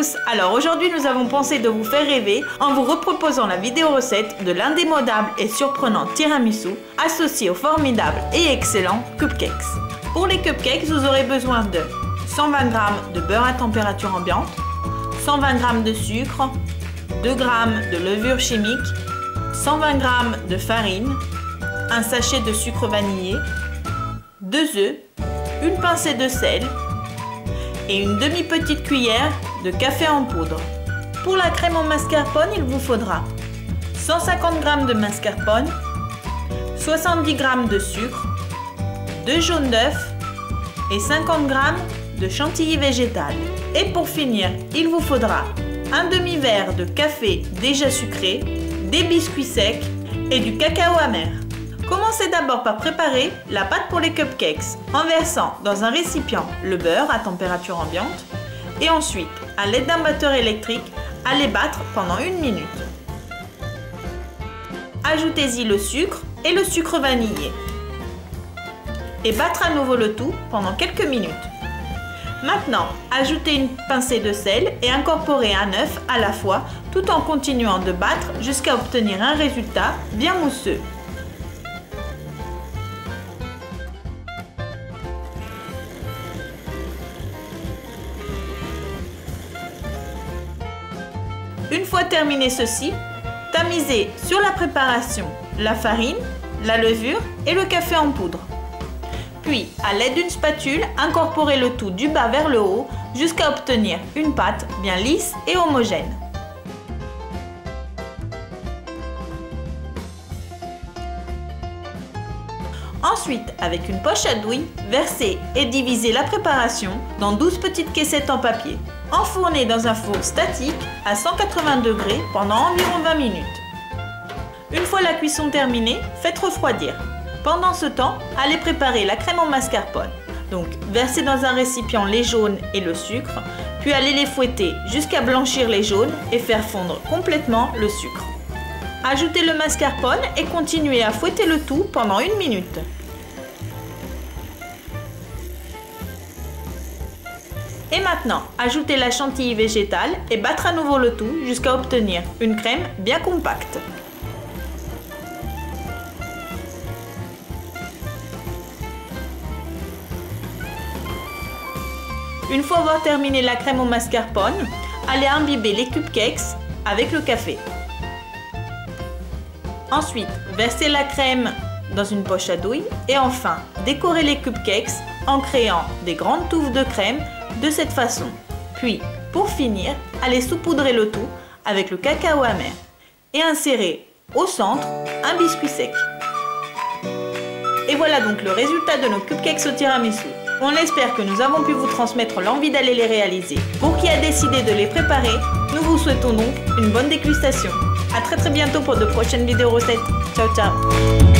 tous! Alors aujourd'hui nous avons pensé de vous faire rêver en vous reproposant la vidéo recette de l'indémodable et surprenant tiramisu associé au formidable et excellent cupcakes. Pour les cupcakes, vous aurez besoin de 120 g de beurre à température ambiante, 120 g de sucre, 2 g de levure chimique, 120 g de farine, un sachet de sucre vanillé, 2 œufs, une pincée de sel et une demi-petite cuillère de café en poudre. Pour la crème au mascarpone, il vous faudra 150 g de mascarpone, 70 g de sucre, 2 jaunes d'œufs et 50 g de chantilly végétal. Et pour finir, il vous faudra un demi-verre de café déjà sucré, des biscuits secs et du cacao amer. Commencez d'abord par préparer la pâte pour les cupcakes en versant dans un récipient le beurre à température ambiante et ensuite, à l'aide d'un batteur électrique, allez battre pendant 1 minute. Ajoutez-y le sucre et le sucre vanillé et battre à nouveau le tout pendant quelques minutes. Maintenant, ajoutez une pincée de sel et incorporez un œuf à la fois tout en continuant de battre jusqu'à obtenir un résultat bien mousseux. Une fois terminé ceci, tamisez sur la préparation la farine, la levure et le café en poudre. Puis, à l'aide d'une spatule, incorporez le tout du bas vers le haut jusqu'à obtenir une pâte bien lisse et homogène. Ensuite, avec une poche à douille, versez et divisez la préparation dans 12 petites caissettes en papier. Enfournez dans un four statique à 180 degrés pendant environ 20 minutes. Une fois la cuisson terminée, faites refroidir. Pendant ce temps, allez préparer la crème au mascarpone. Donc, versez dans un récipient les jaunes et le sucre, puis allez les fouetter jusqu'à blanchir les jaunes et faire fondre complètement le sucre. Ajoutez le mascarpone et continuez à fouetter le tout pendant 1 minute. Et maintenant, ajoutez la chantilly végétale et battre à nouveau le tout jusqu'à obtenir une crème bien compacte. Une fois avoir terminé la crème au mascarpone, allez imbiber les cupcakes avec le café. Ensuite, versez la crème dans une poche à douille et enfin, décorez les cupcakes en créant des grandes touffes de crème de cette façon. Puis, pour finir, allez saupoudrer le tout avec le cacao amer et insérez au centre un biscuit sec. Et voilà donc le résultat de nos cupcakes au tiramisu. On espère que nous avons pu vous transmettre l'envie d'aller les réaliser. Pour qui a décidé de les préparer, nous vous souhaitons donc une bonne dégustation. À très bientôt pour de prochaines vidéos recettes. Ciao ciao.